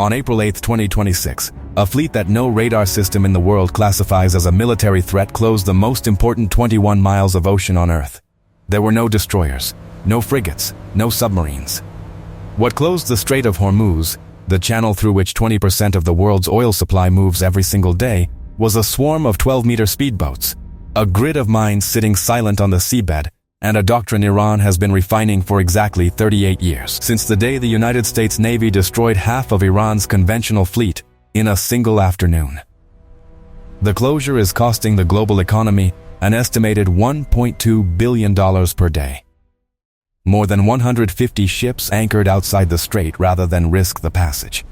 On April 8, 2026, a fleet that no radar system in the world classifies as a military threat closed the most important 21 miles of ocean on Earth. There were no destroyers, no frigates, no submarines. What closed the Strait of Hormuz, the channel through which 20% of the world's oil supply moves every single day, was a swarm of 12-meter speedboats, a grid of mines sitting silent on the seabed, and a doctrine Iran has been refining for exactly 38 years, since the day the United States Navy destroyed half of Iran's conventional fleet in a single afternoon. The closure is costing the global economy an estimated $1.2 billion per day. More than 150 ships anchored outside the strait rather than risk the passage.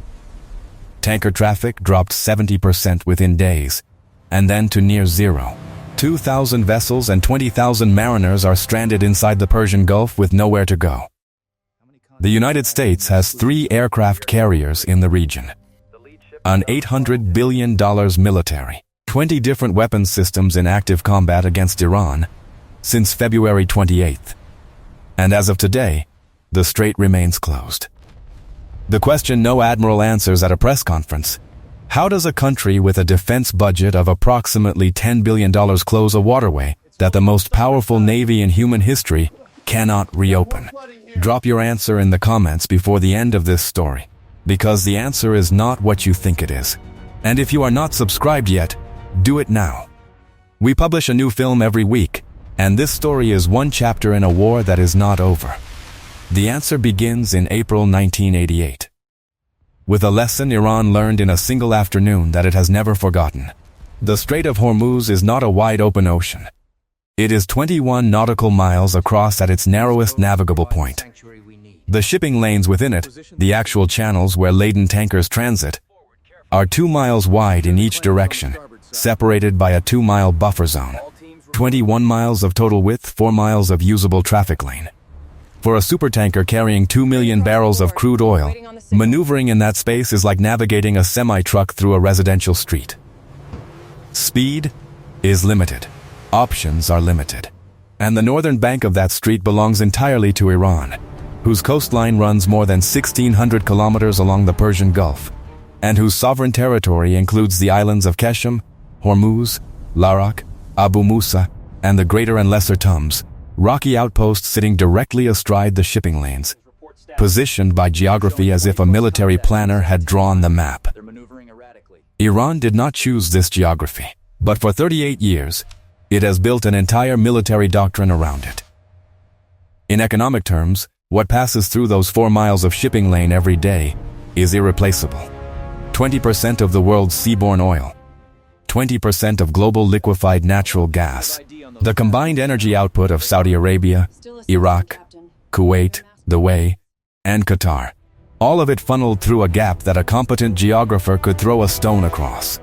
Tanker traffic dropped 70% within days, and then to near zero. 2,000 vessels and 20,000 mariners are stranded inside the Persian Gulf with nowhere to go. The United States has 3 aircraft carriers in the region, an $800 billion military, 20 different weapons systems in active combat against Iran since February 28th. And as of today, the strait remains closed. The question no admiral answers at a press conference: how does a country with a defense budget of approximately $10 billion close a waterway that the most powerful navy in human history cannot reopen? Drop your answer in the comments before the end of this story, because the answer is not what you think it is. And if you are not subscribed yet, do it now. We publish a new film every week, and this story is one chapter in a war that is not over. The answer begins in April 1988. With a lesson Iran learned in a single afternoon that it has never forgotten. The Strait of Hormuz is not a wide-open ocean. It is 21 nautical miles across at its narrowest navigable point. The shipping lanes within it, the actual channels where laden tankers transit, are 2 miles wide in each direction, separated by a 2-mile buffer zone. 21 miles of total width, 4 miles of usable traffic lane. For a supertanker carrying 2 million barrels of crude oil, maneuvering in that space is like navigating a semi-truck through a residential street. Speed is limited. Options are limited. And the northern bank of that street belongs entirely to Iran, whose coastline runs more than 1,600 kilometers along the Persian Gulf, and whose sovereign territory includes the islands of Keshem, Hormuz, Larak, Abu Musa, and the Greater and Lesser Tums, rocky outposts sitting directly astride the shipping lanes, positioned by geography as if a military planner had drawn the map. Iran did not choose this geography, but for 38 years, it has built an entire military doctrine around it. In economic terms, what passes through those 4 miles of shipping lane every day is irreplaceable. 20% of the world's seaborne oil, 20% of global liquefied natural gas, the combined energy output of Saudi Arabia, Iraq, Kuwait, the UAE, and Qatar, all of it funneled through a gap that a competent geographer could throw a stone across.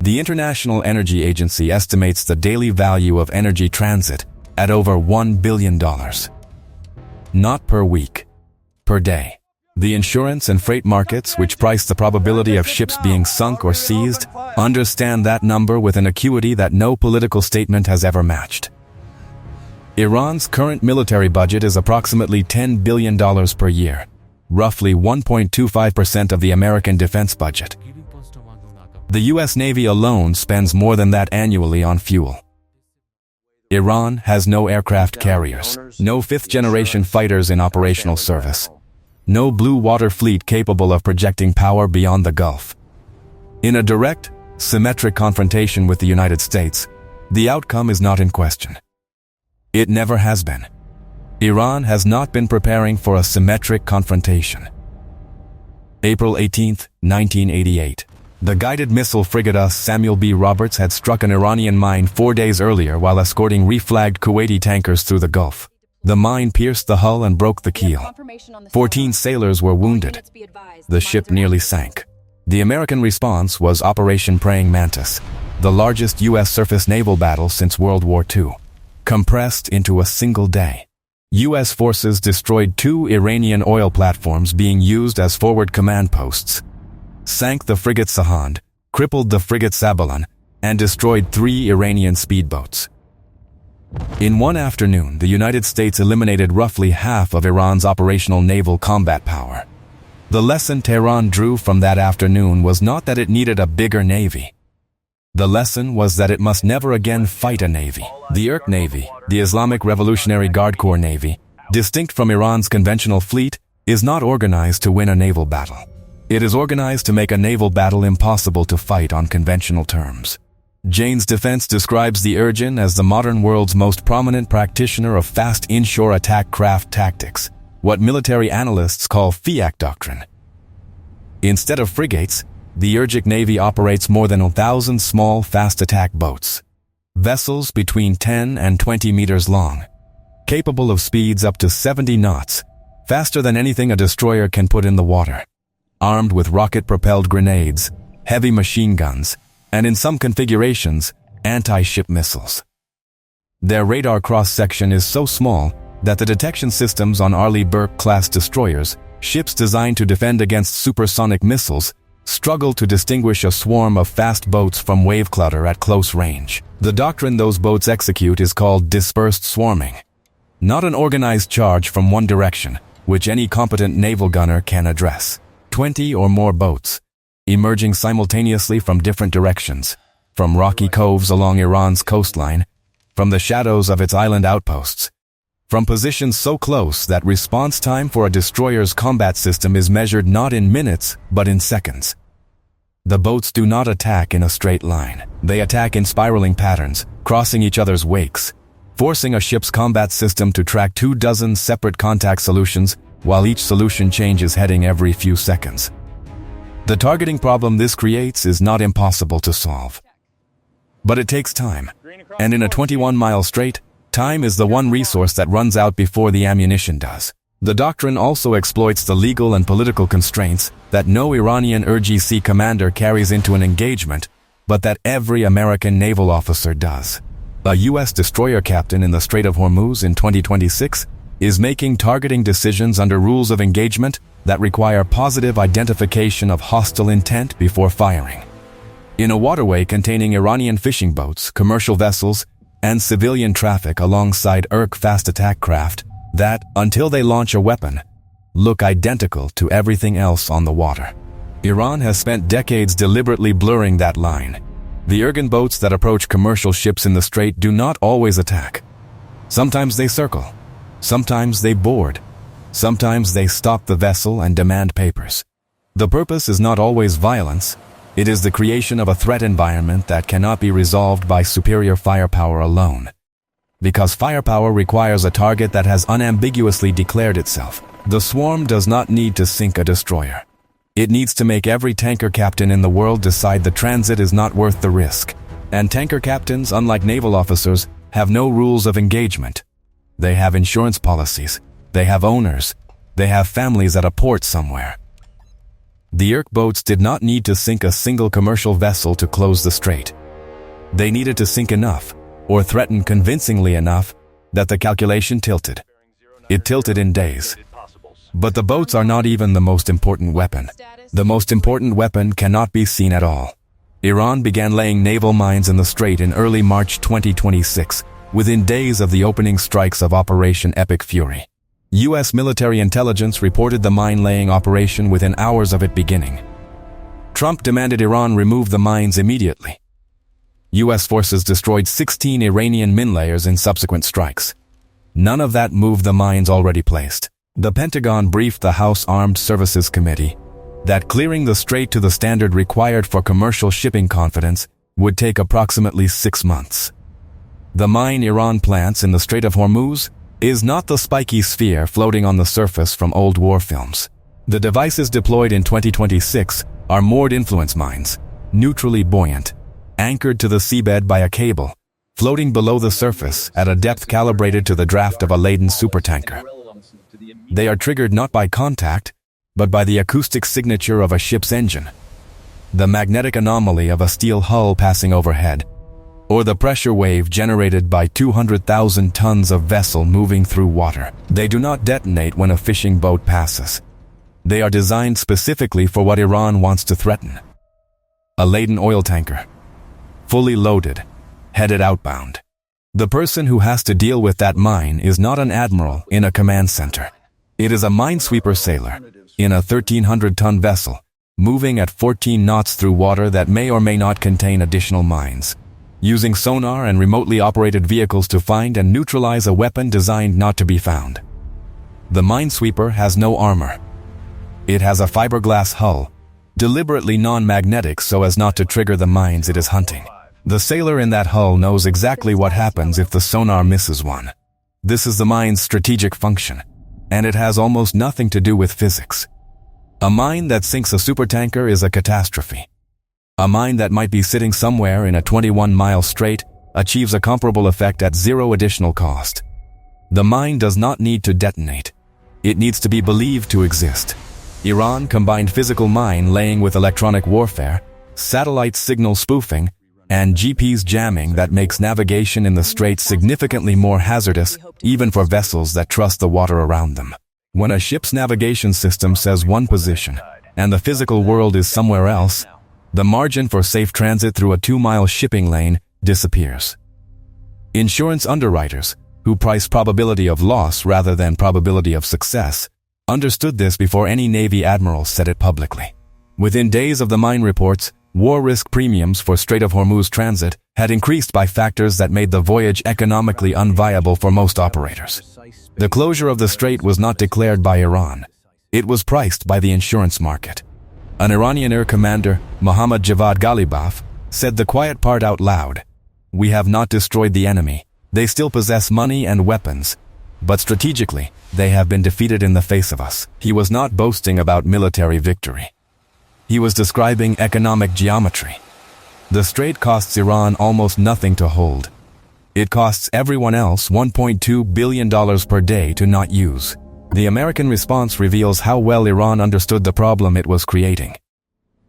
The International Energy Agency estimates the daily value of energy transit at over $1 billion. Not per week, per day. The insurance and freight markets, which price the probability of ships being sunk or seized, understand that number with an acuity that no political statement has ever matched. Iran's current military budget is approximately $10 billion per year, roughly 1.25% of the American defense budget. The U.S. Navy alone spends more than that annually on fuel. Iran has no aircraft carriers, no fifth-generation fighters in operational service, no blue water fleet capable of projecting power beyond the Gulf. In a direct, symmetric confrontation with the United States, the outcome is not in question. It never has been. Iran has not been preparing for a symmetric confrontation. April 18, 1988. The guided missile frigate Samuel B. Roberts had struck an Iranian mine 4 days earlier while escorting reflagged Kuwaiti tankers through the Gulf. The mine pierced the hull and broke the keel. 14 sailors were wounded. The ship nearly sank. The American response was Operation Praying Mantis, the largest U.S. surface naval battle since World War II, compressed into a single day. U.S. forces destroyed 2 Iranian oil platforms being used as forward command posts, sank the frigate Sahand, crippled the frigate Sabalan, and destroyed 3 Iranian speedboats. In one afternoon, the United States eliminated roughly half of Iran's operational naval combat power. The lesson Tehran drew from that afternoon was not that it needed a bigger navy. The lesson was that it must never again fight a navy. The Irq Navy, the Islamic Revolutionary Guard Corps Navy, distinct from Iran's conventional fleet, is not organized to win a naval battle. It is organized to make a naval battle impossible to fight on conventional terms. Jane's Defense describes the Irgun as the modern world's most prominent practitioner of fast inshore attack craft tactics, what military analysts call FIAC doctrine. Instead of frigates, the Irgic Navy operates more than 1,000 small fast attack boats, vessels between 10 and 20 meters long, capable of speeds up to 70 knots, faster than anything a destroyer can put in the water, armed with rocket-propelled grenades, heavy machine guns, and in some configurations, anti-ship missiles. Their radar cross-section is so small that the detection systems on Arleigh Burke-class destroyers, ships designed to defend against supersonic missiles, struggle to distinguish a swarm of fast boats from wave clutter at close range. The doctrine those boats execute is called dispersed swarming. Not an organized charge from one direction, which any competent naval gunner can address. 20 or more boats, emerging simultaneously from different directions, from rocky coves along Iran's coastline, from the shadows of its island outposts, from positions so close that response time for a destroyer's combat system is measured not in minutes, but in seconds. The boats do not attack in a straight line. They attack in spiraling patterns, crossing each other's wakes, forcing a ship's combat system to track 24 separate contact solutions, while each solution changes heading every few seconds. The targeting problem this creates is not impossible to solve. But it takes time, and in a 21-mile strait, time is the one resource that runs out before the ammunition does. The doctrine also exploits the legal and political constraints that no Iranian IRGC commander carries into an engagement, but that every American naval officer does. A U.S. destroyer captain in the Strait of Hormuz in 2026 is making targeting decisions under rules of engagement that require positive identification of hostile intent before firing. In a waterway containing Iranian fishing boats, commercial vessels, and civilian traffic alongside Irq fast attack craft that, until they launch a weapon, look identical to everything else on the water. Iran has spent decades deliberately blurring that line. The Irgun boats that approach commercial ships in the strait do not always attack. Sometimes they circle. Sometimes they board. Sometimes they stop the vessel and demand papers. The purpose is not always violence. It is the creation of a threat environment that cannot be resolved by superior firepower alone. Because firepower requires a target that has unambiguously declared itself. The swarm does not need to sink a destroyer. It needs to make every tanker captain in the world decide the transit is not worth the risk. And tanker captains, unlike naval officers, have no rules of engagement. They have insurance policies. They have owners. They have families at a port somewhere. The Irq boats did not need to sink a single commercial vessel to close the strait. They needed to sink enough, or threaten convincingly enough, that the calculation tilted. It tilted in days. But the boats are not even the most important weapon. The most important weapon cannot be seen at all. Iran began laying naval mines in the strait in early March 2026, within days of the opening strikes of Operation Epic Fury. U.S. military intelligence reported the mine-laying operation within hours of it beginning. Trump demanded Iran remove the mines immediately. U.S. forces destroyed 16 Iranian mine layers in subsequent strikes. None of that moved the mines already placed. The Pentagon briefed the House Armed Services Committee that clearing the strait to the standard required for commercial shipping confidence would take approximately 6 months. The mine Iran plants in the Strait of Hormuz is not the spiky sphere floating on the surface from old war films. The devices deployed in 2026 are moored influence mines, neutrally buoyant, anchored to the seabed by a cable, floating below the surface at a depth calibrated to the draft of a laden supertanker. They are triggered not by contact, but by the acoustic signature of a ship's engine, the magnetic anomaly of a steel hull passing overhead, or the pressure wave generated by 200,000 tons of vessel moving through water. They do not detonate when a fishing boat passes. They are designed specifically for what Iran wants to threaten. A laden oil tanker, fully loaded, headed outbound. The person who has to deal with that mine is not an admiral in a command center. It is a minesweeper sailor, in a 1,300-ton vessel, moving at 14 knots through water that may or may not contain additional mines, using sonar and remotely operated vehicles to find and neutralize a weapon designed not to be found. The minesweeper has no armor. It has a fiberglass hull, deliberately non-magnetic so as not to trigger the mines it is hunting. The sailor in that hull knows exactly what happens if the sonar misses one. This is the mine's strategic function, and it has almost nothing to do with physics. A mine that sinks a supertanker is a catastrophe. A mine that might be sitting somewhere in a 21-mile strait achieves a comparable effect at zero additional cost. The mine does not need to detonate. It needs to be believed to exist. Iran combined physical mine laying with electronic warfare, satellite signal spoofing, and GPS jamming that makes navigation in the strait significantly more hazardous, even for vessels that trust the water around them. When a ship's navigation system says one position, and the physical world is somewhere else, the margin for safe transit through a 2-mile shipping lane disappears. Insurance underwriters, who price probability of loss rather than probability of success, understood this before any Navy admiral said it publicly. Within days of the mine reports, war risk premiums for Strait of Hormuz transit had increased by factors that made the voyage economically unviable for most operators. The closure of the strait was not declared by Iran. It was priced by the insurance market. An Iranian air commander, Mohammad Javad Ghalibaf, said the quiet part out loud. "We have not destroyed the enemy. They still possess money and weapons, but strategically, they have been defeated in the face of us." He was not boasting about military victory. He was describing economic geometry. The strait costs Iran almost nothing to hold. It costs everyone else $1.2 billion per day to not use. The American response reveals how well Iran understood the problem it was creating.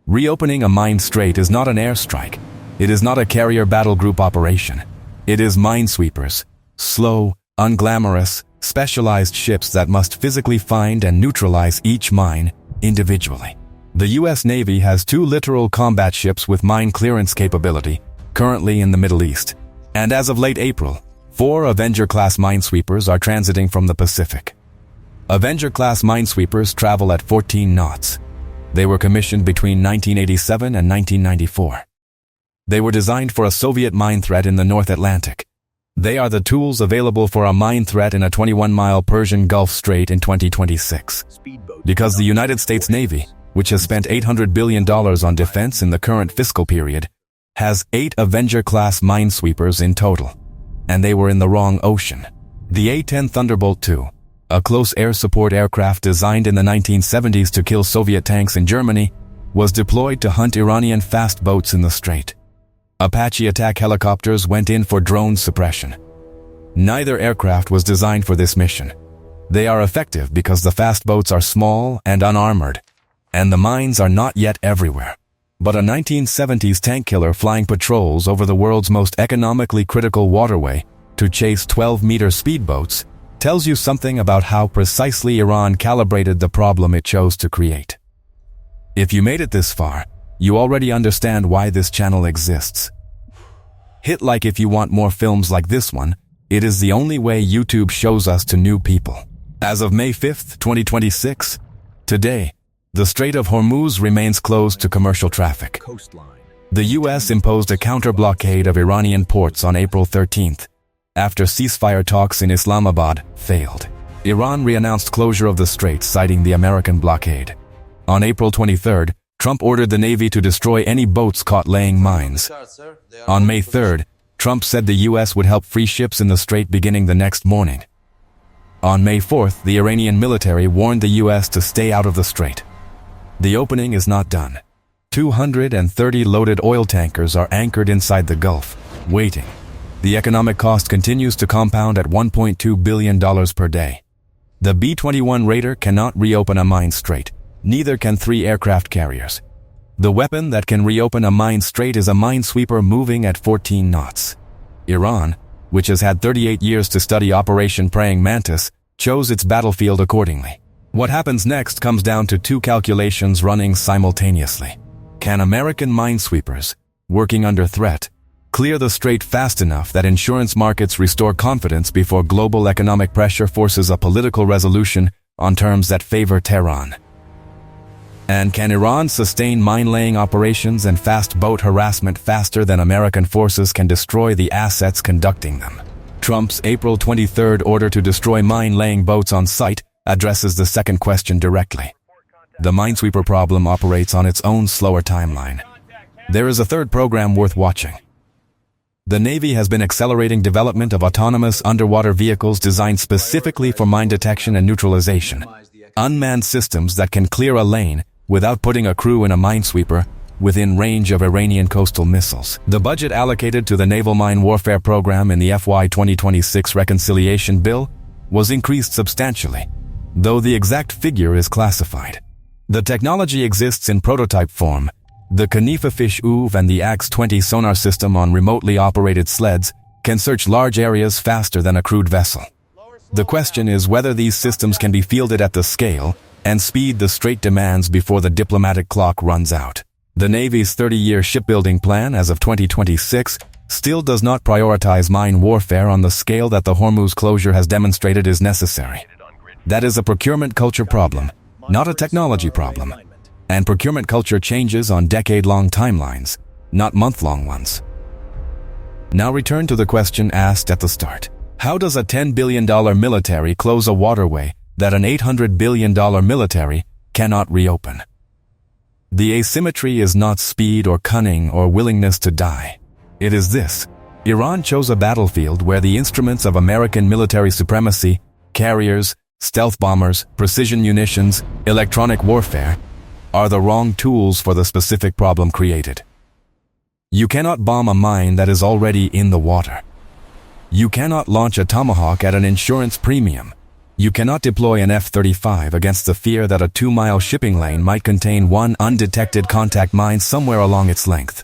Reopening a mine strait is not an airstrike. It is not a carrier battle group operation. It is minesweepers, slow, unglamorous, specialized ships that must physically find and neutralize each mine individually. The U.S. Navy has 2 littoral combat ships with mine clearance capability currently in the Middle East, and as of late April, 4 Avenger-class minesweepers are transiting from the Pacific. Avenger-class minesweepers travel at 14 knots. They were commissioned between 1987 and 1994. They were designed for a Soviet mine threat in the North Atlantic. They are the tools available for a mine threat in a 21-mile Persian Gulf Strait in 2026. Because the United States Navy, which has spent $800 billion on defense in the current fiscal period, has 8 Avenger-class minesweepers in total, and they were in the wrong ocean. The A-10 Thunderbolt II, a close air support aircraft designed in the 1970s to kill Soviet tanks in Germany, was deployed to hunt Iranian fast boats in the strait. Apache attack helicopters went in for drone suppression. Neither aircraft was designed for this mission. They are effective because the fast boats are small and unarmored, and the mines are not yet everywhere. But a 1970s tank killer flying patrols over the world's most economically critical waterway to chase 12-meter speedboats tells you something about how precisely Iran calibrated the problem it chose to create. If you made it this far, you already understand why this channel exists. Hit like if you want more films like this one. It is the only way YouTube shows us to new people. As of May 5th, 2026, today, the Strait of Hormuz remains closed to commercial traffic. The U.S. imposed a counter-blockade of Iranian ports on April 13th, after ceasefire talks in Islamabad failed. Iran re-announced closure of the strait, citing the American blockade. On April 23rd, Trump ordered the Navy to destroy any boats caught laying mines. On May 3rd, Trump said the U.S. would help free ships in the strait beginning the next morning. On May 4th, the Iranian military warned the U.S. to stay out of the strait. The opening is not done. 230 loaded oil tankers are anchored inside the Gulf, waiting. The economic cost continues to compound at $1.2 billion per day. The B-21 Raider cannot reopen a mine strait. Neither can 3 aircraft carriers. The weapon that can reopen a mine strait is a minesweeper moving at 14 knots. Iran, which has had 38 years to study Operation Praying Mantis, chose its battlefield accordingly. What happens next comes down to 2 calculations running simultaneously. Can American minesweepers, working under threat, clear the strait fast enough that insurance markets restore confidence before global economic pressure forces a political resolution on terms that favor Tehran? And can Iran sustain mine-laying operations and fast boat harassment faster than American forces can destroy the assets conducting them? Trump's April 23 order to destroy mine-laying boats on site addresses the second question directly. The minesweeper problem operates on its own slower timeline. There is a third program worth watching. The Navy has been accelerating development of autonomous underwater vehicles designed specifically for mine detection and neutralization. Unmanned systems that can clear a lane without putting a crew in a minesweeper within range of Iranian coastal missiles. The budget allocated to the Naval Mine Warfare Program in the FY 2026 Reconciliation Bill was increased substantially, though the exact figure is classified. The technology exists in prototype form. The Khanifa Fish UV and the AX-20 sonar system on remotely operated sleds can search large areas faster than a crewed vessel. The question is whether these systems can be fielded at the scale and speed the Strait demands before the diplomatic clock runs out. The Navy's 30-year shipbuilding plan as of 2026 still does not prioritize mine warfare on the scale that the Hormuz closure has demonstrated is necessary. That is a procurement culture problem, not a technology problem. And procurement culture changes on decade-long timelines, not month-long ones. Now return to the question asked at the start. How does a $10 billion military close a waterway that an $800 billion military cannot reopen? The asymmetry is not speed or cunning or willingness to die. It is this: Iran chose a battlefield where the instruments of American military supremacy, carriers, stealth bombers, precision munitions, electronic warfare, are the wrong tools for the specific problem created. You cannot bomb a mine that is already in the water. You cannot launch a Tomahawk at an insurance premium. You cannot deploy an F-35 against the fear that a 2-mile shipping lane might contain one undetected contact mine somewhere along its length.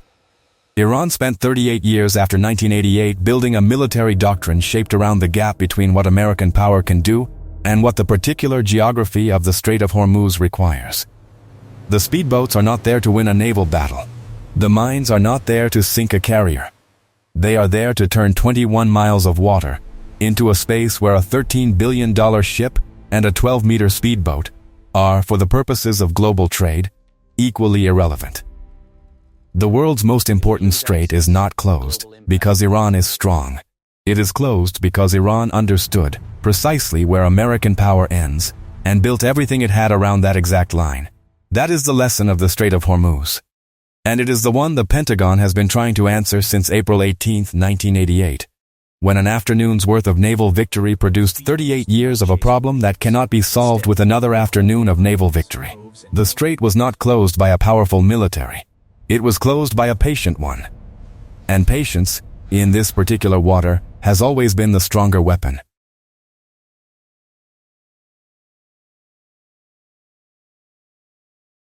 Iran spent 38 years after 1988 building a military doctrine shaped around the gap between what American power can do and what the particular geography of the Strait of Hormuz requires. The speedboats are not there to win a naval battle. The mines are not there to sink a carrier. They are there to turn 21 miles of water into a space where a $13 billion ship and a 12-meter speedboat are, for the purposes of global trade, equally irrelevant. The world's most important strait is not closed because Iran is strong. It is closed because Iran understood precisely where American power ends and built everything it had around that exact line. That is the lesson of the Strait of Hormuz. And it is the one the Pentagon has been trying to answer since April 18, 1988, when an afternoon's worth of naval victory produced 38 years of a problem that cannot be solved with another afternoon of naval victory. The strait was not closed by a powerful military. It was closed by a patient one. And patience, in this particular water, has always been the stronger weapon.